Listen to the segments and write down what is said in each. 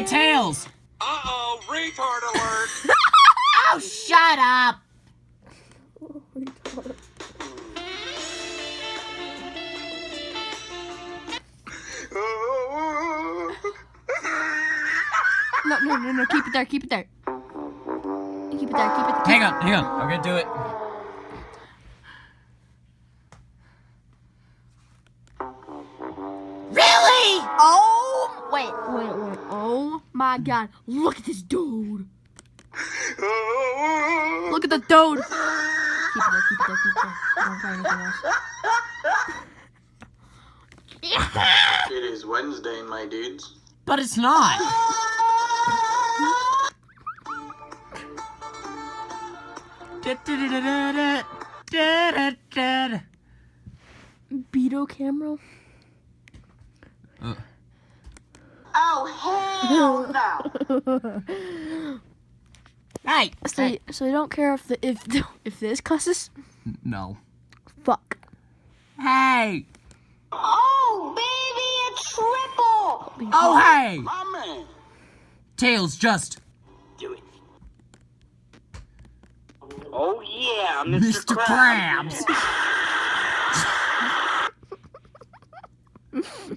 Hey, Tails! Uh-oh, retard alert! Oh, shut up! No, keep it there. Keep it there. Hang on. I'm gonna do it. Really? Oh, wait. Oh my God. Look at this dude. Look at the dude. Keep it there. Don't try anything else. It is Wednesday, my dudes. But it's not. Beto camera. Oh, hell no! Hey. So you don't care if this cusses? No. Fuck. Hey. Oh, baby, a triple! Oh, hey. My man! Tails, just Do it. Oh, yeah, Mr. Krabs.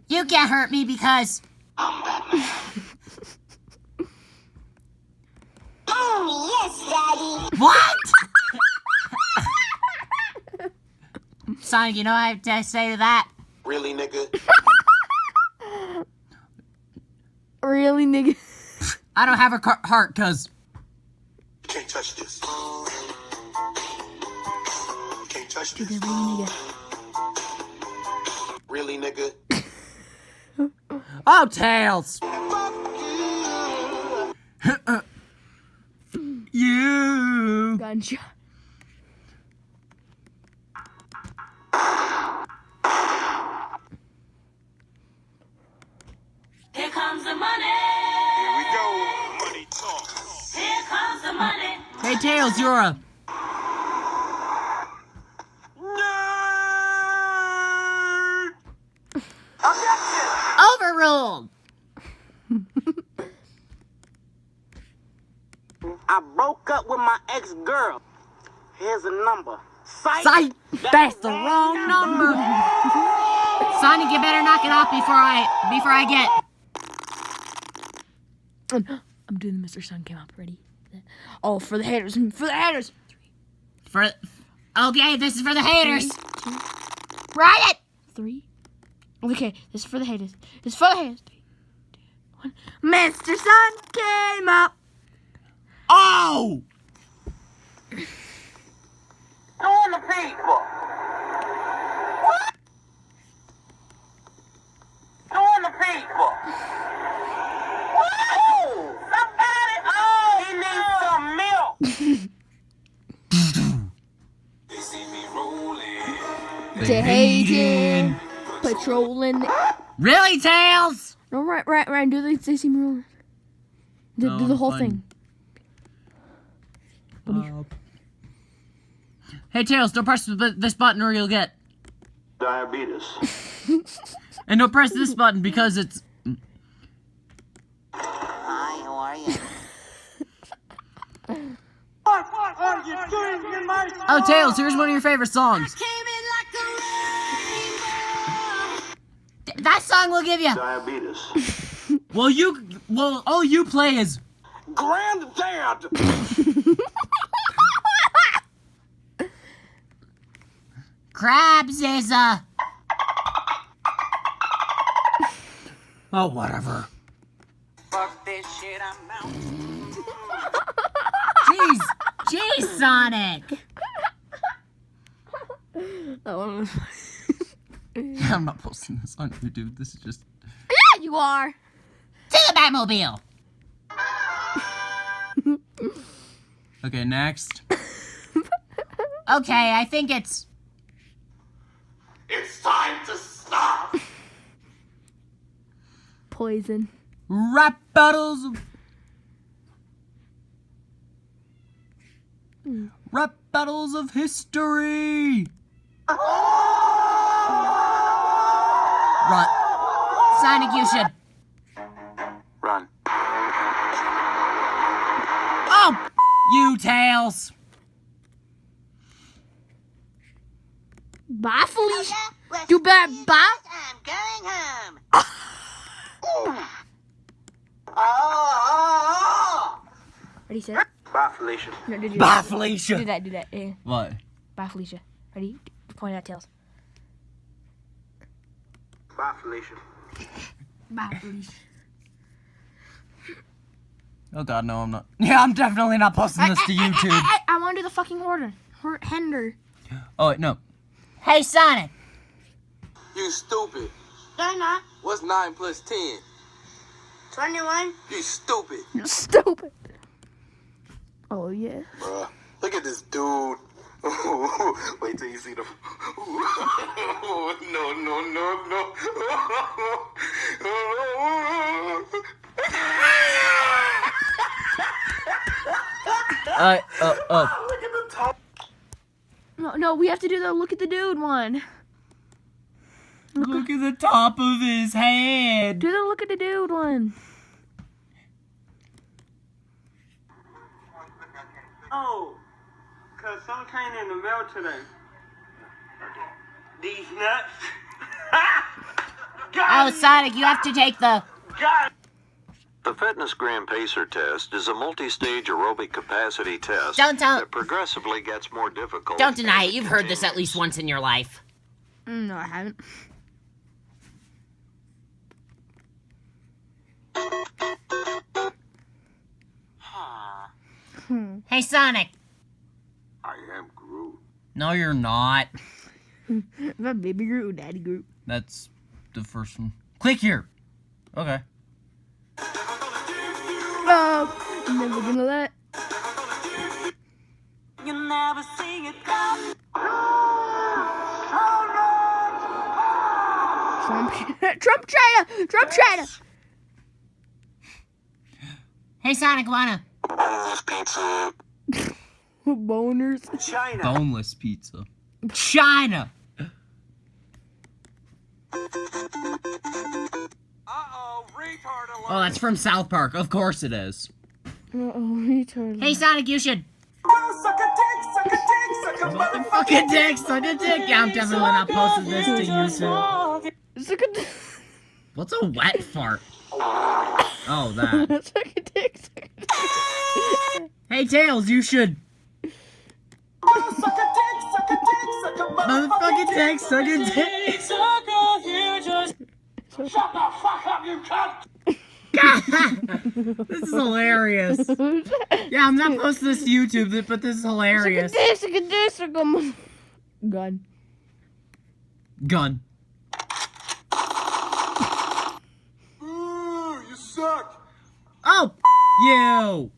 You can't hurt me because I'm Batman. Oh, yes, Daddy! what? Sonic, you know what I have to say to that? Really, nigga? Really, nigga? I don't have a heart, cause You can't touch this. You can't touch Dude, this. really, nigga. Really, nigga? oh, Tails. You. Gunshot. Here comes the money. Here we go. Money talk. Here comes the money. Hey, Tails, you're a Nerd! Objection! overruled. I broke up with my ex-girl. Here's a number. Sight. That's the wrong number. Sonic, you better knock it off before I get. I'm doing the Mr. Sun came up. Ready? Oh, for the haters. For the haters. Okay, this is for the haters. Write it. 3. Okay, this is for the haters. This is for the haters. 3, 2, 1. Mr. Sun came up. Oh. On the people. What? On the people. Oh, somebody. Oh, he needs some milk. They see me rolling. To hating. Patrolling. Really, Tails? No, right. Do the Stacy Merle. Do the whole thing. Hey, Tails, don't press this button or you'll get. Diabetes. And don't press this button because it's. Hi, how are you? What are you doing in my store? Oh, Tails, here's one of your favorite songs. Came in like a That song will give you. Diabetes. All you play is. Granddad! Krabs is Oh, whatever. Fuck this shit, I'm out. Jeez, Sonic. That one was I'm not posting this on YouTube. This is just. Yeah, you are. To the Batmobile. Okay, next. Okay, I think it's. It's time to stop! Poison. Rap battles. Rap battles of history. Run. Sonic, you should. Run. You, Tails. Bye, Felicia. You better bye. I'm going home. Ready, set? Bye, Felicia. No, do Bye, that. Felicia. Do that, do that. Yeah. What? Bye, Felicia. Ready? Point at Tails. Bye, Felicia. Bye, Felicia. Oh God, no, I'm not. Yeah, I'm definitely not posting this to YouTube. I want to do the fucking order. Hender. Oh wait, no. Hey, Sonic. You stupid. They're not. What's 9 plus 10? 21. You stupid. You're stupid. Oh, yeah. Bruh, look at this dude. Wait till you see the. No, no, no, no. Look at the top. No, we have to do the look at the dude one. Look at the top of his head. Do the look at the dude one. Oh, cause some came in the mail today. These nuts. Oh, Sonic, you have to take the. God. The Fitness Gram Pacer test is a multi-stage aerobic capacity test Don't tell- that progressively gets more difficult. Don't deny as it. You've heard this at continues. least once in your life. No, I haven't. Hey, Sonic. I am Groot. No, you're not. My baby Groot, daddy Groot. That's the first one. Click here. Okay. Oh, never gonna let. You never see it come. Trump China. Hey, Sonic, wanna? Boneless pizza. Boners. China. Boneless pizza. China. Uh-oh, retard alert. Oh, that's from South Park. Of course it is. Retard. Hey, Sonic, you should. Suck a dick, Fucking dick, suck a dick. Yeah, I'm definitely not posting this to YouTube. Suck a dick. What's a wet fart? Oh, that. Suck a dick. Hey, Tails, you should. Motherfucking dick, suck a dick. Shut the fuck up, you cunt. This is hilarious. Yeah, I'm not posting this to YouTube, but this is hilarious. Suck a dick. Gun. Gun. Ooh, you suck. Oh, you.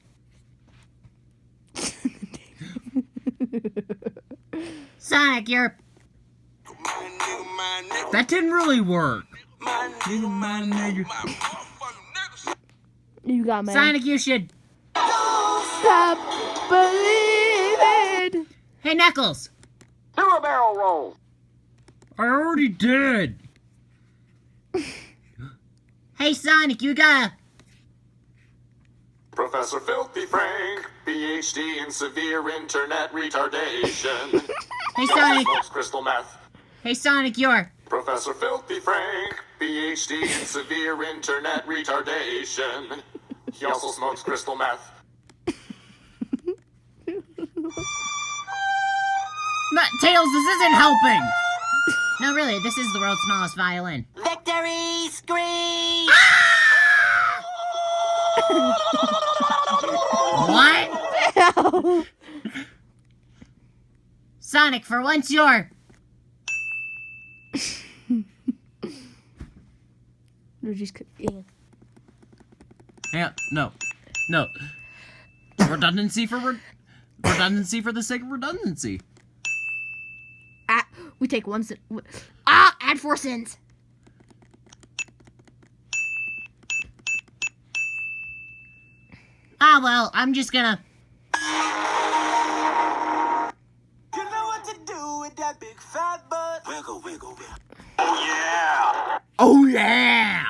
Sonic, you're. That didn't really work. You got me. Sonic, you should. Stop believing. Hey, Knuckles. Do a barrel roll. I already did. Hey, Sonic, you gotta. Professor Filthy Frank, PhD in severe internet retardation. Hey, Sonic. Smokes crystal meth. Hey, Sonic, you're. Professor Filthy Frank, PhD in severe internet retardation. He also smokes crystal meth. No, Tails, this isn't helping. No, really, this is the world's smallest violin. Victory scream! What? Sonic, for once you're. No, just yeah. Yeah, no. Redundancy for the sake of redundancy. We take one sin. Add 4 sins. Ah, well, I'm just gonna. You know what to do with that big fat butt. Wiggle, wiggle, wiggle. Oh yeah! Oh, yeah!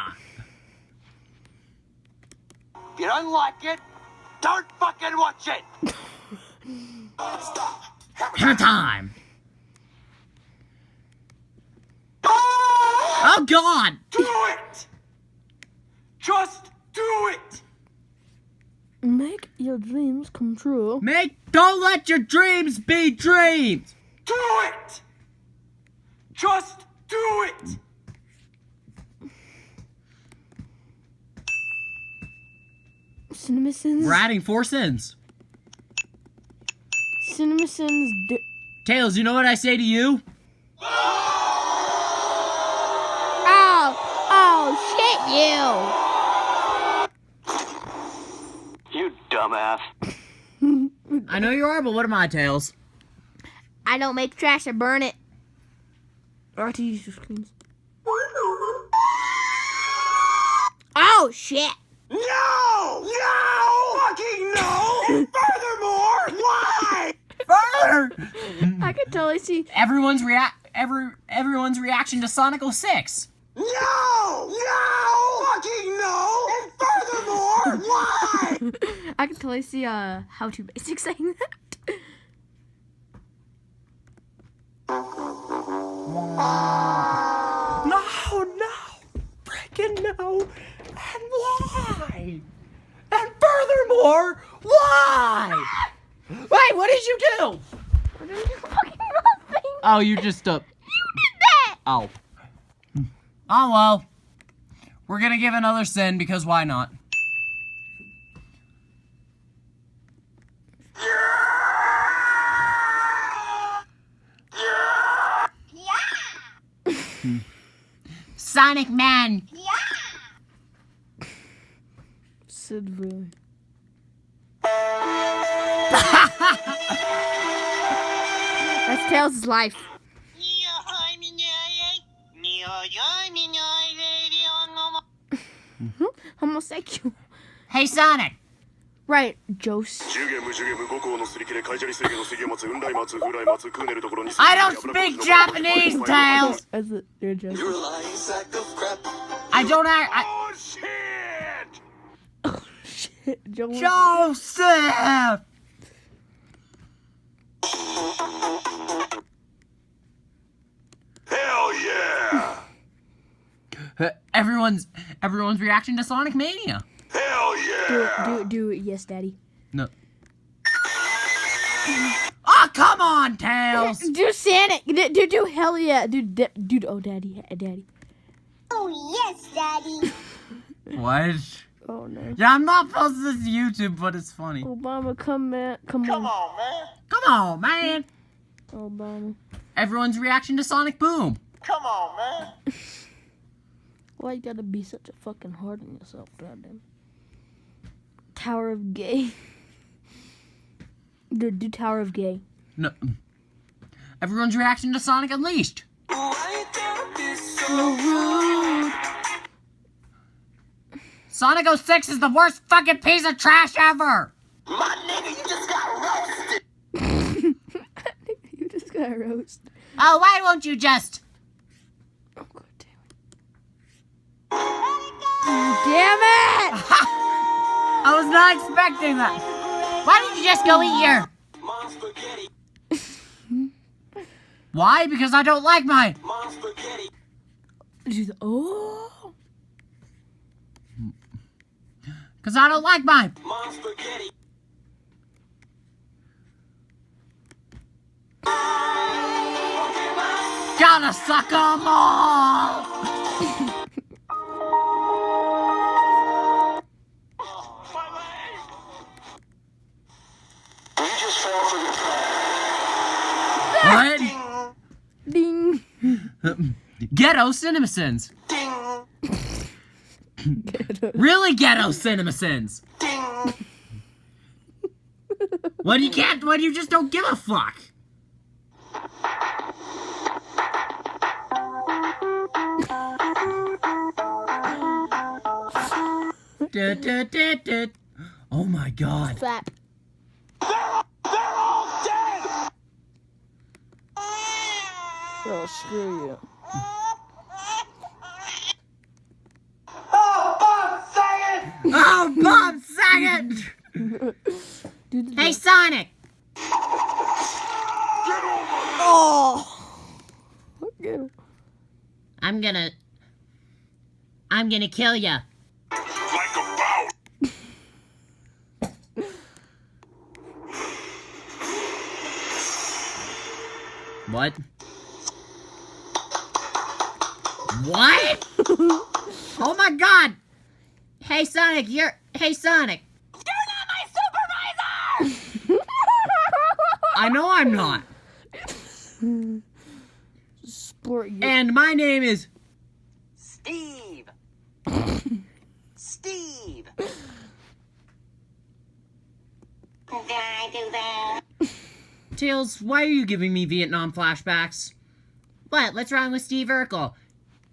If you don't like it, don't fucking watch it. Hammer time! Oh God! Do it! Just do it! Make your dreams come true. Don't let your dreams be dreams! Do it! Just do it! CinemaSins. We're adding 4 sins. CinemaSins. Tails, you know what I say to you? Oh, shit, You dumbass. I know you are, but what am I, Tails? I don't make trash, I burn it. RTG screams. Oh, shit. No! No! Fucking no! And furthermore, why? Further! I can totally see. Everyone's reaction to Sonic 06. No! No! Fucking no! And furthermore, why? I can totally see How to Basic saying that. No, freaking no, and why? And furthermore, why? Wait, what did you do? What did you fucking nothing? Oh, you just You did that! Oh. Oh well. We're gonna give another sin because why not? Sonic Man. Sid really. That's Tails' life. Homosexual. Hey Sonic. Right, Jose. I don't speak Japanese, Tails. As a, you're Jose. I don't act. Oh, shit! Shit, Jose. Joseph. Hell yeah! Everyone's reaction to Sonic Mania. Hell yeah! Do it, yes, Daddy. No. Oh, come on, Tails. Do Sonic. Do hell yeah. Dude, oh, Daddy. Oh, yes, Daddy. What? Oh, no. Yeah, I'm not posting this to YouTube, but it's funny. Obama, come on. Come on, man. Come on, man. Obama. Everyone's reaction to Sonic Boom. Come on, man. Why you gotta be such a fucking hard on yourself, goddamn? Tower of Gay. Dude, do Tower of Gay. No. Everyone's reaction to Sonic Unleashed. Sonic 06 is the worst fucking piece of trash ever. My nigga, you just got roasted. You just got roasted. Oh, why won't you just? Oh, god damn it! I was not expecting that. Why didn't you just go eat your? Mom spaghetti. Why? Because I don't like mine. Mom spaghetti. Oh. Because I don't like mine. Mom spaghetti. Gotta suck 'em all. You just fell for the What? Ding. Ghetto CinemaSins. Really ghetto CinemaSins. When you can't, when you just don't give a fuck. Oh my god. Flap. They're all dead! Oh, screw you. Oh, Bob Saget! Oh, Bob Saget! Dude, Hey, Sonic! I'm gonna kill ya. Like a bow. What? What? Oh my god! Hey Sonic, Hey Sonic! You're not my supervisor! I know I'm not. Sport you. And my name is... Steve! Steve! Did I do that? Tails, why are you giving me Vietnam flashbacks? What? What's wrong with Steve Urkel?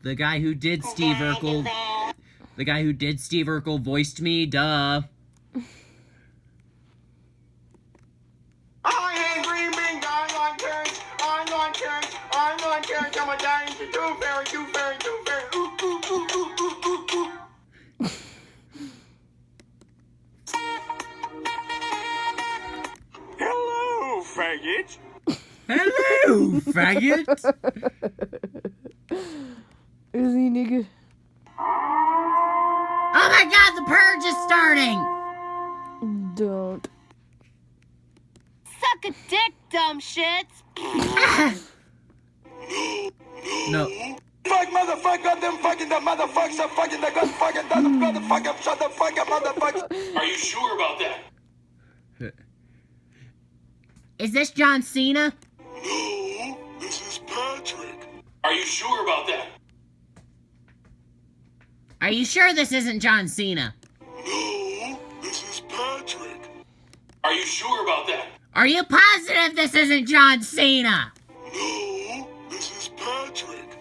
The guy who did Steve Did I do Urkel... that? The guy who did Steve Urkel voiced me, duh. I ain't dreaming, I like carrots, I like carrots, I like carrots, I'm a dying to do fairy, do fairy, do fairy, ooh, ooh, ooh, ooh, ooh, ooh, ooh. Hello, faggot. Hello, faggot! Is he nigga? Oh my god, the purge is starting! Don't. Suck a dick, dumb shits. No. Fuck motherfucker, them fucking the motherfuckers are fucking the gun fucking the motherfucker, shut the fuck up, motherfucker. Are you sure about that? Is this John Cena? No, this is Patrick. Are you sure about that? Are you sure this isn't John Cena? No, this is Patrick. Are you sure about that? Are you positive this isn't John Cena? No, this is Patrick.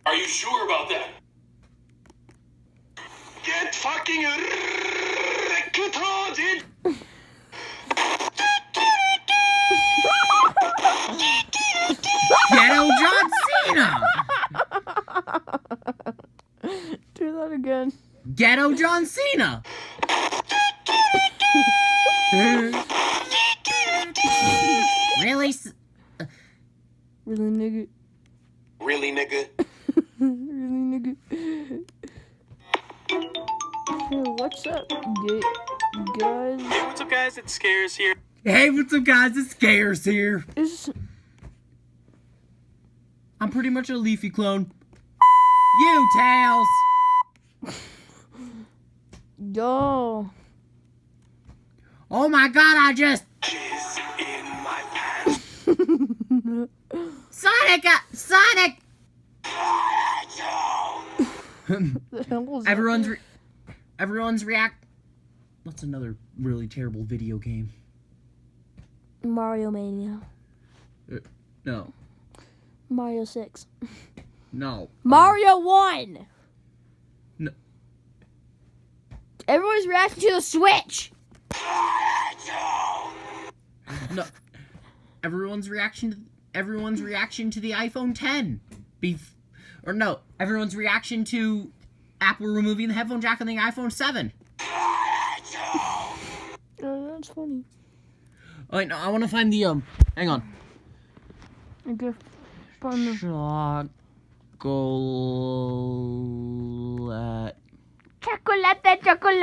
Are you sure about that? Get fucking retarded! Ghetto John Cena! Do that again. Ghetto John Cena! Really? Really nigga. Really, nigga? Really nigga. Hey, what's up, guys? Hey, what's up, guys? It's Scares here. Hey, what's up, guys? It's Scares here. I'm pretty much a Leafy clone. You, Tails! Yo. Oh my god, I just... Jizz in my pants. Sonic! Sonic! The hell was that? Everyone's react... What's another really terrible video game? Mario Mania. No. Mario 6. No. Mario 1! No. Everyone's reacting to the Switch! No. Everyone's reaction to the iPhone 10. Everyone's reaction to Apple removing the headphone jack on the iPhone 7. Oh, that's funny. Oh, wait, no, I want to find the, hang on. Okay. Find the... Chocolate.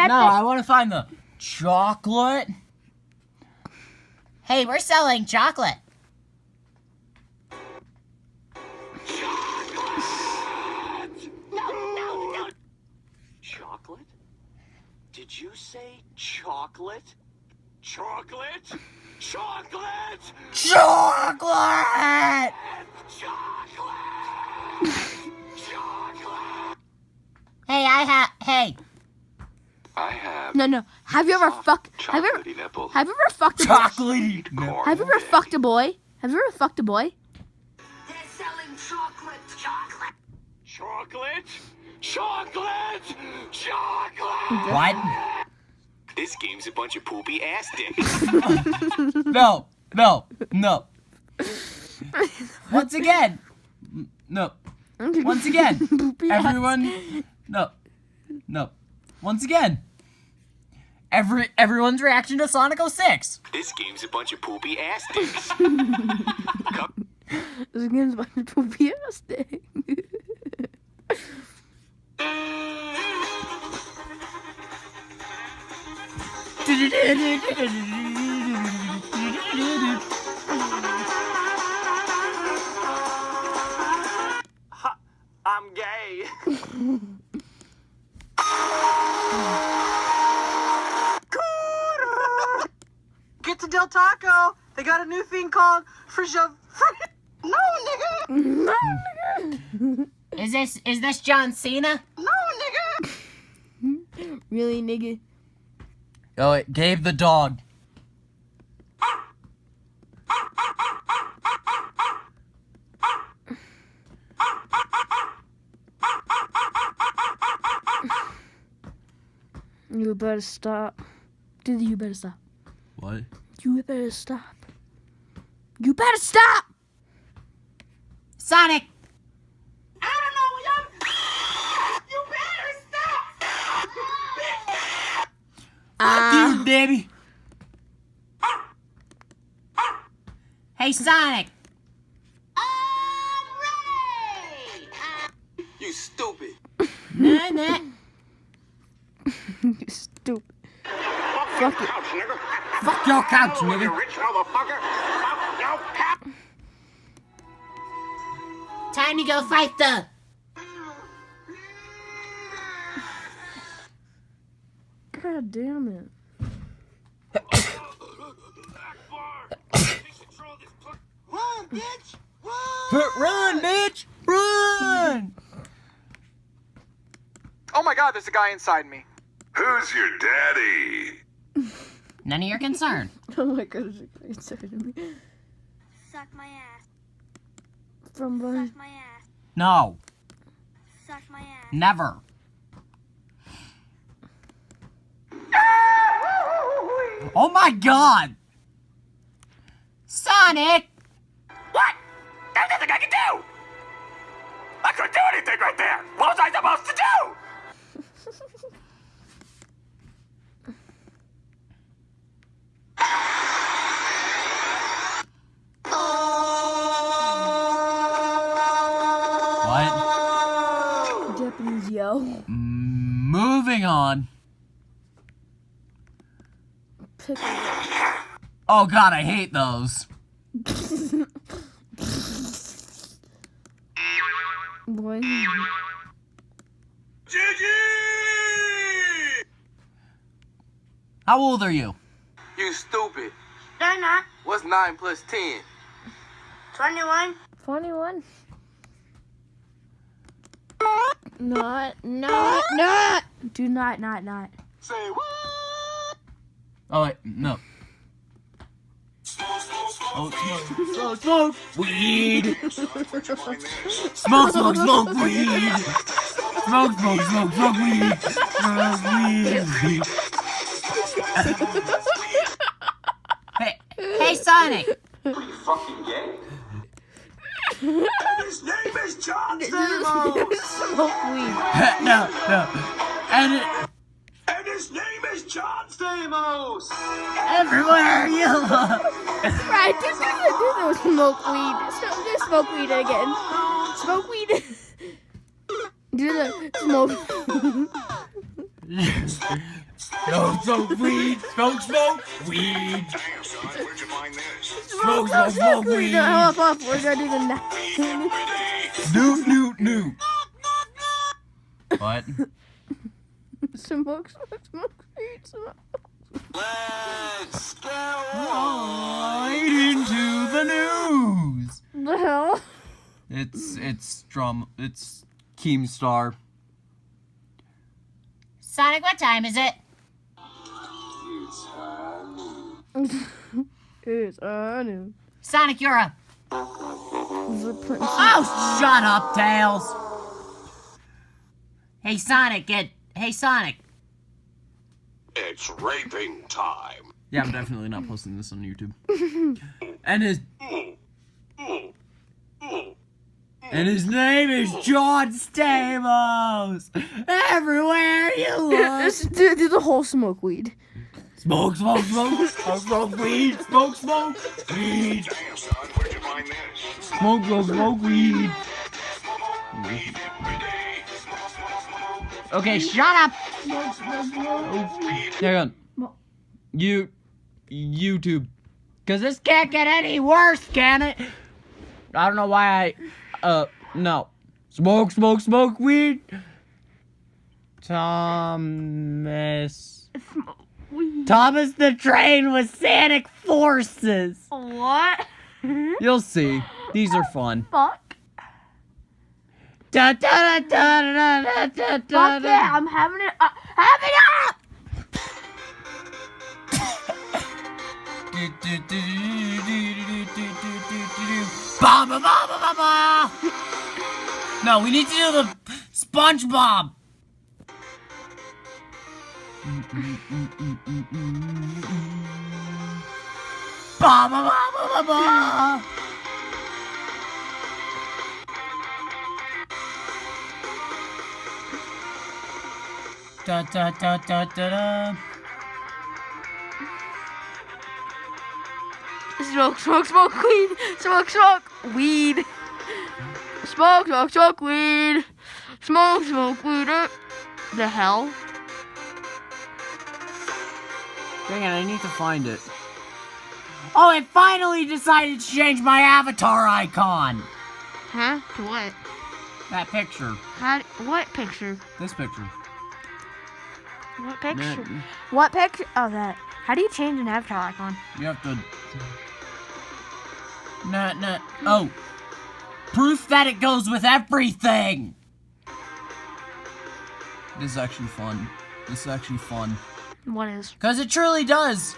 No, I want to find the chocolate. Hey, we're selling chocolate. Chocolate? Did you say chocolate? Chocolate? Chocolate! Chocolate! Hey, I have No. Have you ever fucked... Have you ever nipples. fucked a boy? chocolatey. Have you ever fucked a boy? Have you ever fucked a boy? They're selling chocolate. Chocolate. Chocolate! Chocolate! What? This game's a bunch of poopy ass dicks. No. Once again. No. Once again. Everyone. No. Once again. Everyone's reaction to Sonic 06. This game's a bunch of poopy ass dicks. This game's about to poopy ass thing. I'm gay. Get to Del Taco. They got a new thing called Frisha. No, nigga. No, Is this John Cena? No, nigga. really, nigga? Oh, it gave the dog. You better stop. Dude, you better stop. What? You better stop. You better stop! Sonic! I don't know. You better stop. Dude, baby. Hey, Sonic. You stupid. Nah, nah. You stupid. Fuck it. Couch, nigga. Fuck your couch, You nigga. rich motherfucker. Fuck your couch. Time to go fight the... God damn it. Run, bitch. Run. Run, bitch! Run! Oh my god, there's a guy inside me. Who's your daddy? None of your concern. Oh my god, it's so me. Suck my ass. From behind. Suck my ass. No. Suck my ass. Never. Oh my god! Sonic! What? There's nothing I can do! I couldn't do anything right there! What was I supposed to do? What? Japanese yo. Moving on. Pickle. Oh god, I hate those. Boy. How old are you? You stupid. They're not. What's 9 plus 10? 21. 21. Not. Do not. Say what? Oh wait, no. Oh, smoke weed. Smoke weed. Smoke weed. Smoke weed. Hey, Sonic. You fucking gay? His name is John Stamos. Smoke weed. No. And And his name is John Stamos. everywhere you look. Right, do those smoke weed. Do smoke weed again. Smoke weed. Do the smoke. No, smoke weed. Smoke weed. Damn, son, where'd you find this? Smoke weed. Hold up. We're gonna do the next. New. What? Smoke weed. Let's go. Right into the news. The hell? It's Keemstar. Sonic, what time is it? It's new. Sonic, you're up. Oh, shut up, Tails. Hey, Sonic, Hey, Sonic. It's raping time. Yeah, I'm definitely not posting this on YouTube. And his name is John Stamos. Everywhere you look. Do the whole smoke weed. Smoke weed. Smoke weed. Damn, son, where'd you find this? Smoke weed. Okay, shut up. Hang on. YouTube. Because this can't get any worse, can it? I don't know why no. Smoke weed. Thomas the Train with Sanic Forces. What? You'll see. These are fun. Fuck. Da, da, da, da, da, da, da, Fuck da. yeah, I'm having it up. Having it up! Ba, ba, ba, ba, ba, ba. No, we need to do the SpongeBob. Ba, ba, ba, ba, ba, ba. Da, da, da, da, da, da. Smoke weed. Smoke weed. Smoke weed. Smoke weed. The hell? Dang it, I need to find it. Oh, it finally decided to change my avatar icon. Huh? To what? That picture. What picture? This picture. What picture? Nah. What picture? Oh, that. How do you change an avatar icon? You have to... Nah. Oh. Proof that it goes with everything! This is actually fun. What is? Because it truly does.